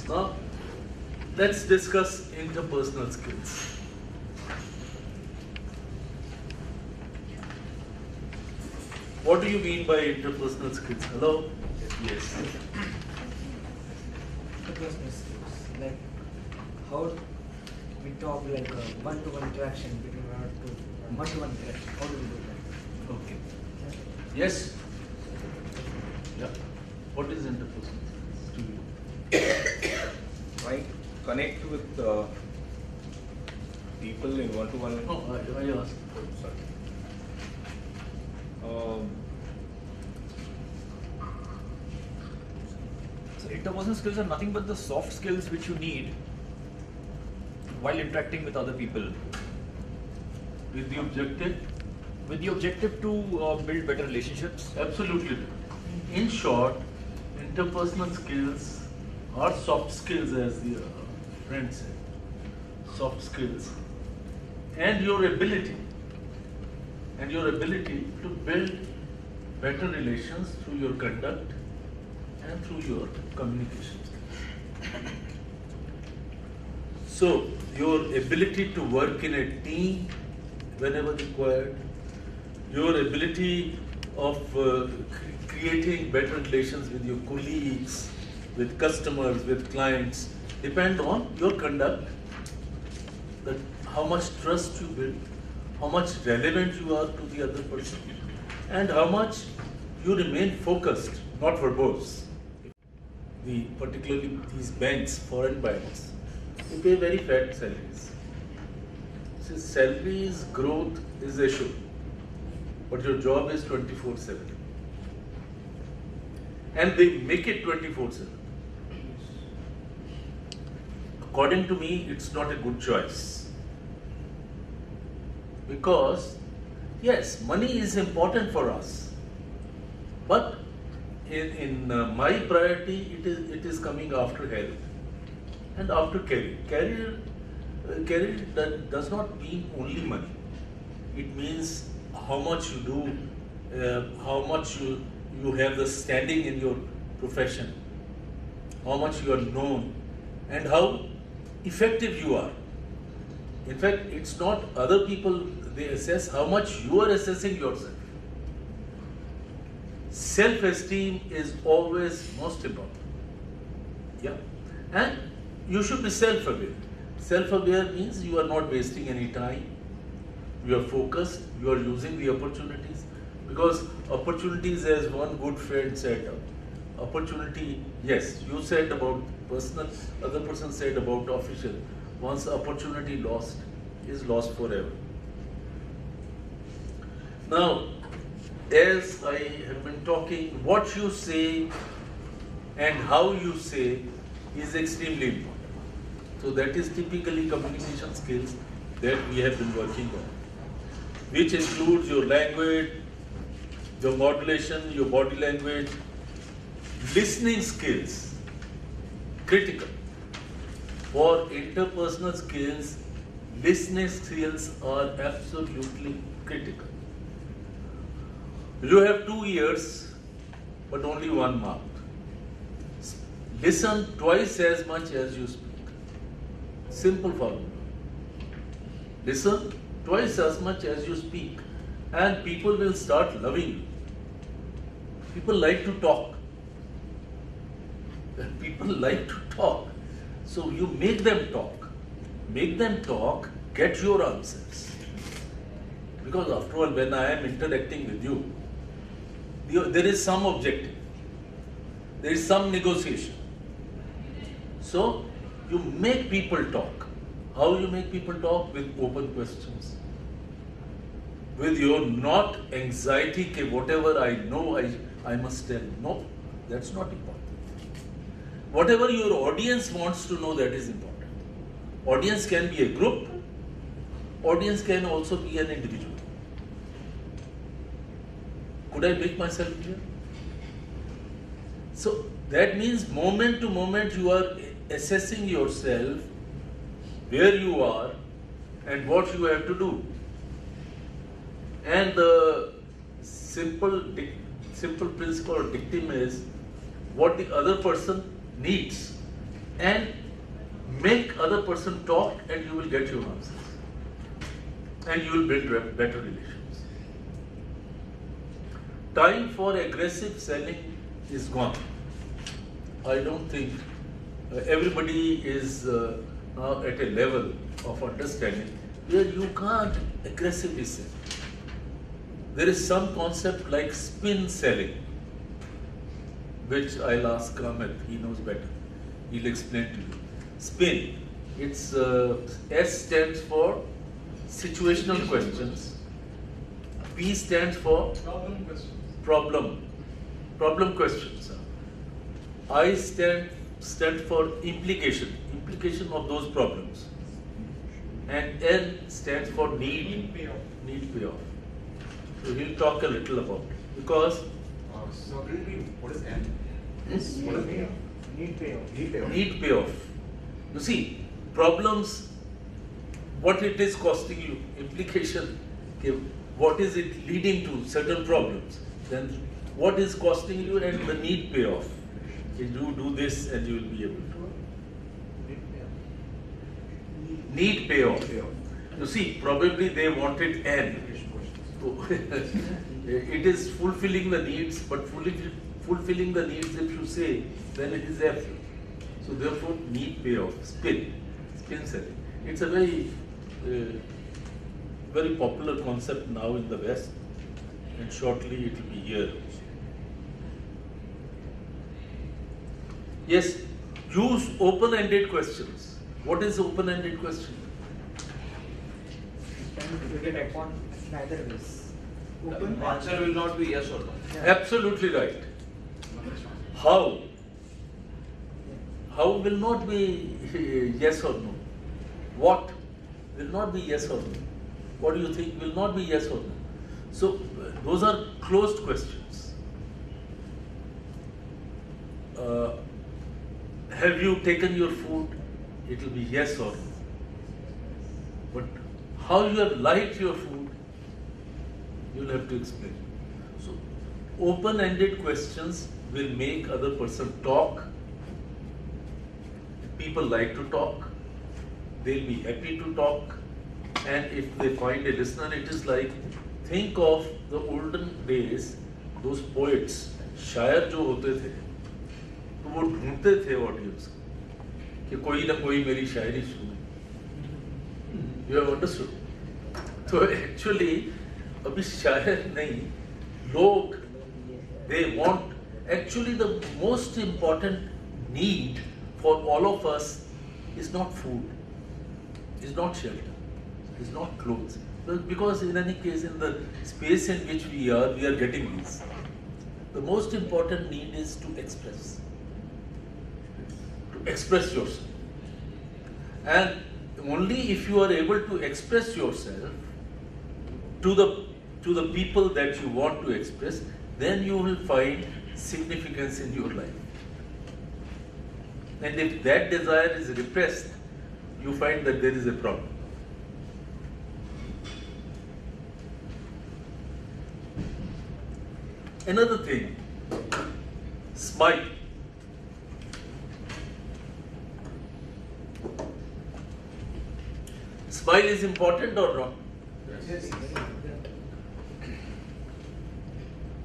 Now, let's discuss interpersonal skills. What do you mean by interpersonal skills? Hello? Yes. Interpersonal skills, like how we talk, like one-to-one interaction between one-to-one interaction. How do we do that? Okay. Yes? Yeah. What is interpersonal skills to you? Right? Connect with people in one-to-one. No, I asked. Sorry. So interpersonal skills are nothing but the soft skills which you need while interacting with other people, With the objective? with the objective to build better relationships. Absolutely. In short, interpersonal skills are soft skills, as the friend said. Soft skills. And your ability to build better relations through your conduct and through your communication. So, your ability to work in a team whenever required, your ability of creating better relations with your colleagues, with customers, with clients, depend on your conduct, that how much trust you build, how much relevant you are to the other person, and how much you remain focused, not verbose. Particularly these banks, foreign banks, they pay very fat salaries. So salaries growth is a issue, but your job is 24/7. And they make it 24/7. According to me, it's not a good choice. Because, yes, money is important for us, but in my priority, it is coming after health and after career. Career does not mean only money. It means how much you do, how much you have the standing in your profession, how much you are known, and how effective you are. In fact, it's not other people, they assess how much you are assessing yourself. Self-esteem is always most important. Yeah. And you should be self-aware. Self-aware means you are not wasting any time. You are focused, you are using the opportunities. Because opportunities, as one good friend said, opportunity, yes, you said about personal, other person said about official. Once opportunity lost, is lost forever. Now, as I have been talking, what you say and how you say is extremely important. So that is typically communication skills that we have been working on, which includes your language, your modulation, your body language, listening skills, critical. For interpersonal skills, listening skills are absolutely critical. You have 2 ears, but only one mouth. Listen twice as much as you speak. Simple formula. Listen twice as much as you speak, and people will start loving you. People like to talk. People like to talk. So you make them talk. Make them talk, get your answers. Because after all, when I am interacting with you, there is some objective. There is some negotiation. So you make people talk. How you make people talk? With open questions. With your not anxiety, ke whatever I know, I must tell. No, that's not important. Whatever your audience wants to know, that is important. Audience can be a group. Audience can also be an individual. Could I make myself clear? So that means moment to moment you are assessing yourself, where you are and what you have to do. And the simple principle or dictum is what the other person needs and make other person talk, and you will get your answers. And you will build better relations. Time for aggressive selling is gone. I don't think everybody is now at a level of understanding where you can't aggressively sell. There is some concept like spin selling, which I'll ask Amit, he knows better. He'll explain to you. Spin, it's S stands for situational questions, P stands for problem questions. I stand for implication of those problems, and N stands for need payoff. So he'll talk a little about it because So what is N? Yes. What is N? Need payoff. need payoff. You see, problems, what it is costing you, implication, okay, what is it leading to, certain problems, then what is costing you, and the need payoff. You do this and you will be able to. Need payoff. You see, probably they wanted N. It is fulfilling the needs, but fulfilling the needs, if you say, then it is F. So therefore, need payoff, spin selling. It's a very popular concept now in the West, and shortly it will be here. Yes, use open-ended questions. What is open-ended question? You can upon neither ways. Open. Answer will not be yes or no. Absolutely right. How? How will not be yes or no? What will not be yes or no? What do you think will not be yes or no? So those are closed questions. Have you taken your food? It will be yes or no. But how you have liked your food, you will have to explain. So open-ended questions will make other person talk. People like to talk. They'll be happy to talk. And if they find a listener, it is like, think of the olden days, those poets, शायर जो होते थे, तो वो ढूंढते थे audience कि कोई ना कोई मेरी शायरी सुने. You have understood? तो actually अभी शायर नहीं, लोग, they want, actually the most important need for all of us is not food, is not shelter, is not clothes. Because in any case, in the space in which we are getting these. The most important need is to express yourself. And only if you are able to express yourself to the people that you want to express, then you will find significance in your life. And if that desire is repressed, you find that there is a problem. Another thing, smile. Smile is important or not? Yes.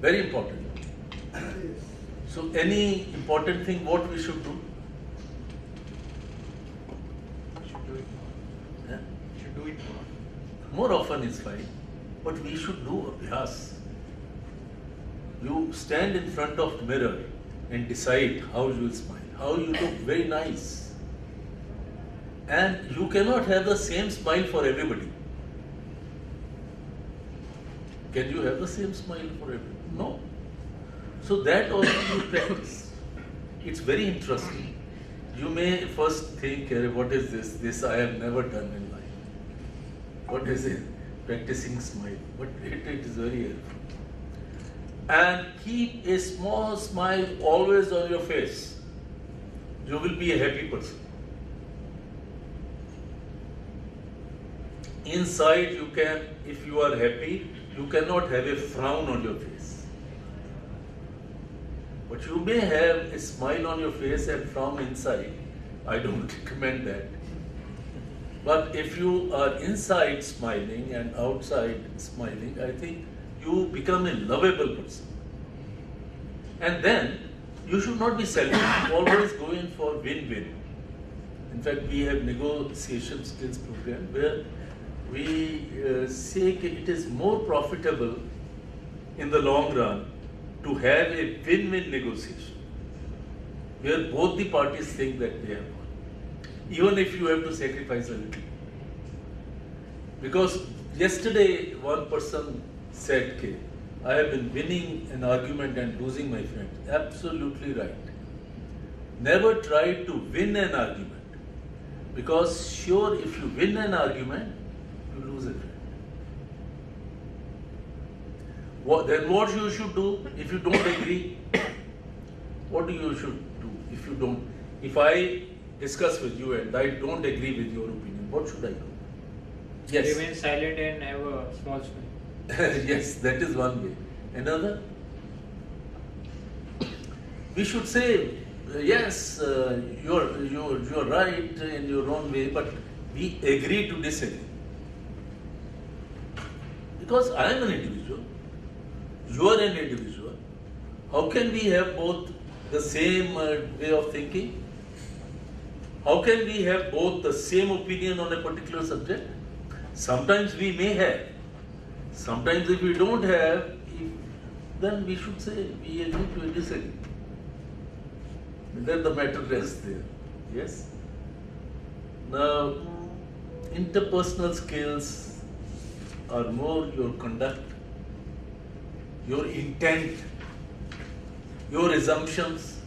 Very important. So any important thing, what we should do? Yeah? Should do it More often is fine, but we should do abhyas. You stand in front of the mirror and decide how you will smile, how you look very nice. And you cannot have the same smile for everybody. Can you have the same smile for everybody? No. So that also you practice. It's very interesting. You may first think, what is this? This I have never done in life. What is it? Practicing smile. But it is very helpful. And keep a small smile always on your face. You will be a happy person. Inside you can, if you are happy, you cannot have a frown on your face. But you may have a smile on your face and frown inside. I don't recommend that. But if you are inside smiling and outside smiling, I think you become a lovable person. And then you should not be selfish, always go in for win-win. In fact, we have negotiation skills program where we say that it is more profitable in the long run to have a win-win negotiation where both the parties think that they have won, even if you have to sacrifice a little. Because yesterday one person said, "Okay, I have been winning an argument and losing my friend." Absolutely right. Never try to win an argument, because sure, if you win an argument, you lose a friend. Then what you should do if you don't agree? What you should do if you don't? If I discuss with you and I don't agree with your opinion, what should I do? Yes. Remain silent and have a small smile. Yes, that is one way. Another? We should say, yes, you're right in your own way, but we agree to disagree. Because I am an individual, you are an individual. How can we have both the same way of thinking? How can we have both the same opinion on a particular subject? Sometimes we may have. Sometimes if we don't have, then we should say we agree to disagree. Then the matter rests there. Yes? Now, interpersonal skills are more your conduct, your intent, your assumptions.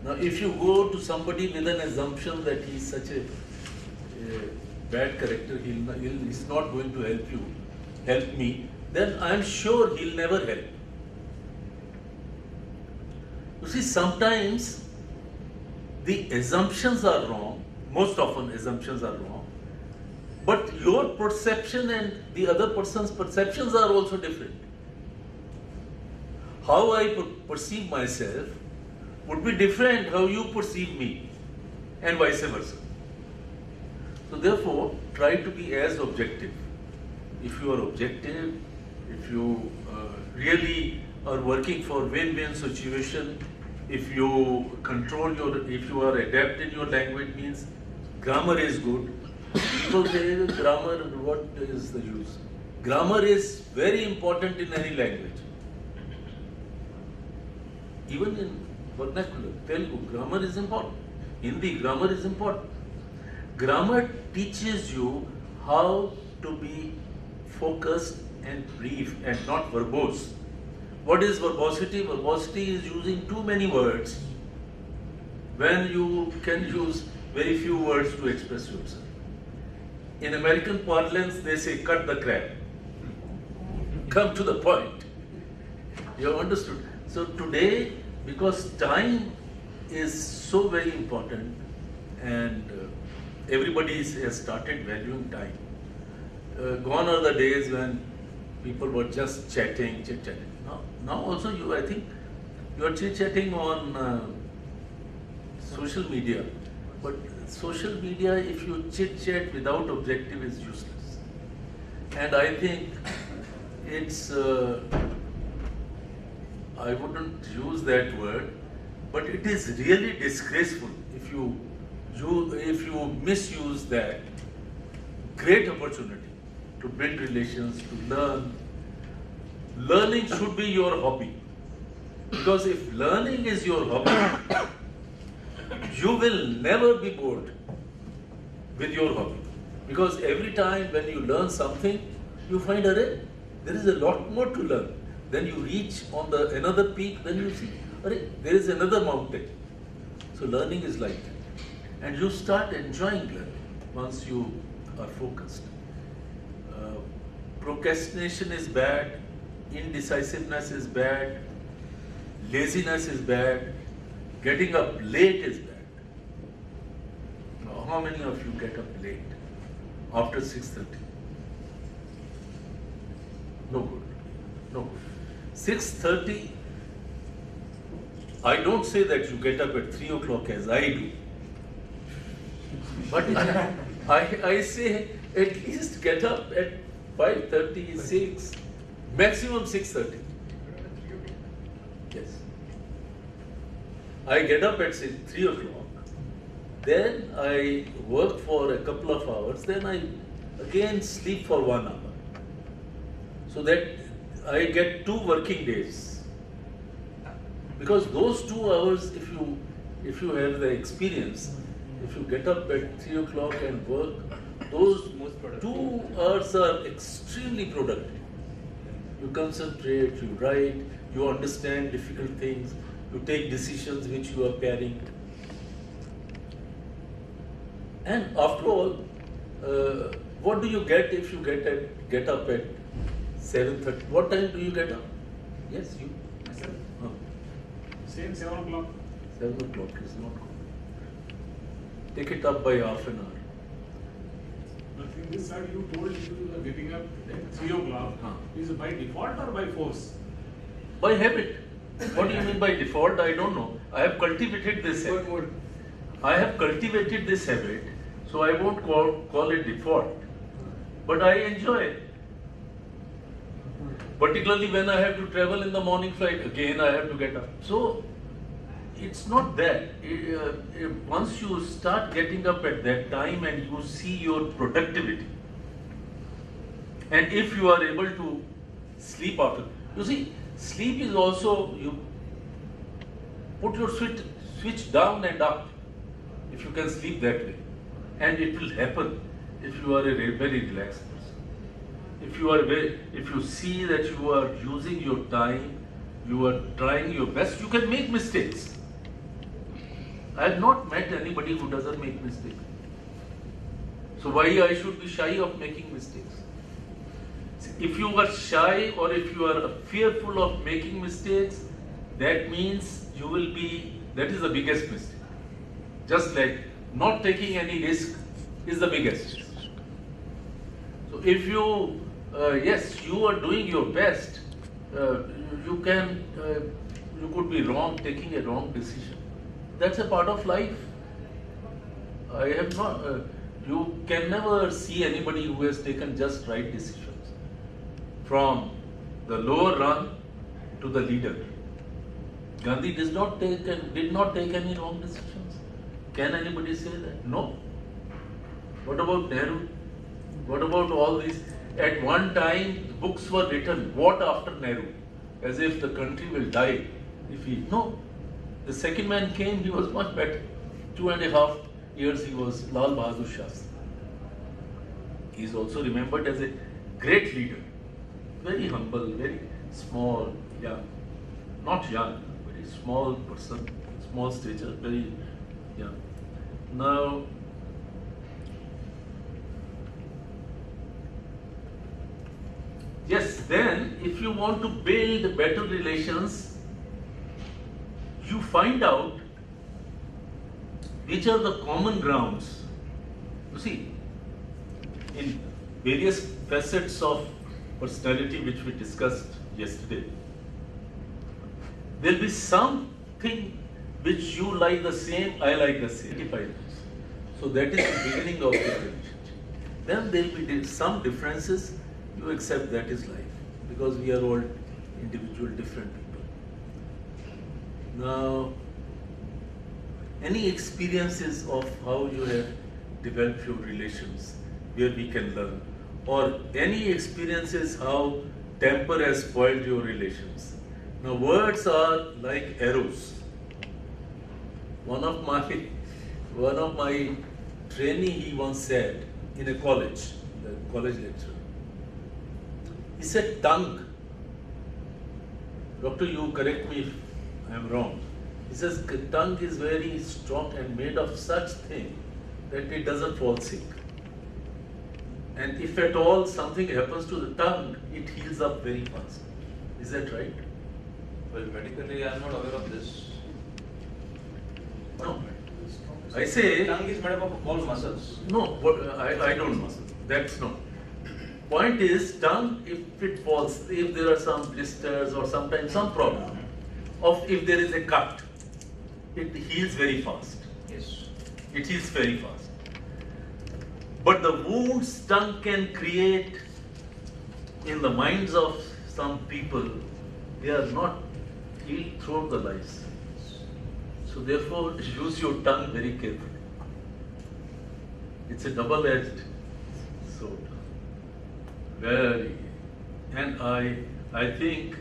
Now, if you go to somebody with an assumption that he is such a bad character, he's not going to help me, then I am sure he'll never help. You see, sometimes the assumptions are wrong, most often assumptions are wrong, but your perception and the other person's perceptions are also different. How I perceive myself would be different how you perceive me, and vice versa. So therefore, try to be as objective. If you are objective, if you really are working for win-win situation, if you if you are adept in your language, means grammar is good. People say grammar, what is the use? Grammar is very important in any language. Even in vernacular, Telugu, grammar is important. Hindi, grammar is important. Grammar teaches you how to be focused and brief and not verbose. What is verbosity? Verbosity is using too many words when you can use very few words to express yourself. In American parlance, they say, cut the crap. Come to the point. You have understood? So today, because time is so very important and everybody has started valuing time. Gone are the days when people were just chatting, chit-chatting. Now also I think you are chit-chatting on social media. But social media, if you chit-chat without objective, is useless. And I think it's, I wouldn't use that word, but it is really disgraceful if you misuse that great opportunity to build relations, to learn. Learning should be your hobby. Because if learning is your hobby, you will never be bored with your hobby. Because every time when you learn something, you find, there is a lot more to learn. Then you reach on another peak, then you see, there is another mountain. So learning is like that. And you start enjoying learning once you are focused. Procrastination is bad, indecisiveness is bad, laziness is bad, getting up late is bad. Now, how many of you get up late after 6:30? No good. No good. 6:30, I don't say that you get up at 3 o'clock as I do. But I say at least get up at 5:30, 6, maximum 6:30. Yes. I get up at say 3 o'clock, then I work for a couple of hours, then I again sleep for 1 hour. So that I get 2 working days. Because those 2 hours, if you have the experience, if you get up at 3 o'clock and work, those 2 hours are extremely productive. You concentrate, you write, you understand difficult things, you take decisions which you are carrying. And after all, what do you get if you get up at 7:30? What time do you get up? Yes, you. Myself, Huh. same 7 o'clock. 7 o'clock is not good. Take it up by half an hour. But in this side, you told you are getting up at 3 o'clock. Huh. Is it by default or by force? By habit. What do you mean by default? I don't know. I have cultivated this habit. I have cultivated this habit, so I won't call it default. But I enjoy it. Particularly when I have to travel in the morning flight, again I have to get up. So it's not that. Once you start getting up at that time and you see your productivity, and if you are able to sleep after, you see, sleep is also, you put your switch down and up, if you can sleep that way. And it will happen if you are a very relaxed person. If you see that you are using your time, you are trying your best, you can make mistakes. I have not met anybody who doesn't make mistakes. So why I should be shy of making mistakes? If you are shy or if you are fearful of making mistakes, that means you will be, that is the biggest mistake. Just like not taking any risk is the biggest. So if you, yes, you are doing your best, you could be wrong, taking a wrong decision. That's a part of life. I have not, you can never see anybody who has taken just right decisions. From the lower rung to the leader. Gandhi did not take any wrong decisions. Can anybody say that? No. What about Nehru? What about all these? At one time, books were written, what after Nehru? As if the country will die if he. No. The second man came, he was much better. 2.5 years he was Lal Bahadur Shastri. He is also remembered as a great leader. Very humble, very small, young. Not young, very small person, small stature, very young. Now, yes, then if you want to build better relations, you find out which are the common grounds. You see, in various facets of personality which we discussed yesterday, there will be something which you like the same, I like the same. So that is the beginning of the relationship. Then there will be some differences, you accept that is life, because we are all individual, different people. Now, any experiences of how you have developed your relations, where we can learn, or any experiences how temper has spoiled your relations. Now, words are like arrows. One of my trainee, he once said in a college, the college lecture, he said, tongue. Doctor, you correct me if I am wrong. He says, tongue is very strong and made of such thing that it doesn't fall sick. And if at all something happens to the tongue, it heals up very fast. Is that right? Well, medically, I am not aware of this. No. I say, Tongue is made up of all muscles. no, I don't know. That's not. Point is, tongue, if it falls, if there are some blisters or sometimes some problem, of if there is a cut, it heals very fast. Yes. It heals very fast. But the wounds tongue can create in the minds of some people, they are not healed throughout the lives. So therefore, use your tongue very carefully. It's a double-edged sword. Very. And I think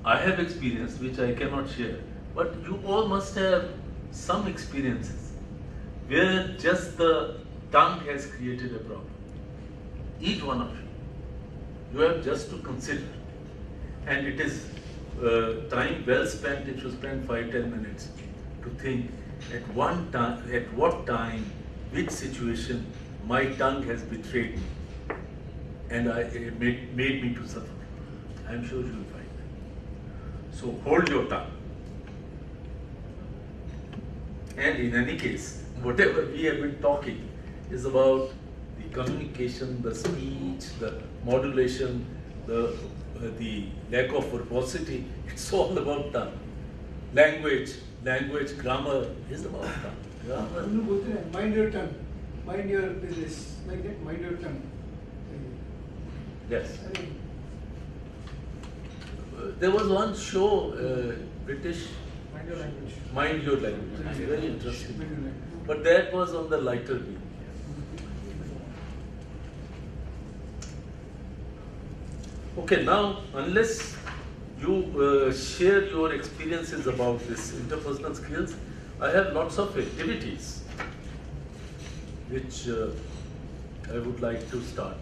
I have experience which I cannot share, but you all must have some experiences where just the tongue has created a problem. Each one of you. You have just to consider. And it is time well spent if you spend 5-10 minutes to think at what time, which situation my tongue has betrayed me and it made me to suffer. I am sure you will find that. So hold your tongue. And in any case, whatever we have been talking is about the communication, the speech, the modulation, the lack of verbosity. It's all about tongue. Language, grammar is about tongue. Grammar. Mind your tongue, mind your business, like that, mind your tongue. Yes. There was one show, British. Mind your language. Mind Your Language. It's very Mind interesting. your language. But that was on the lighter vein. Okay, now unless you share your experiences about this interpersonal skills, I have lots of activities which I would like to start.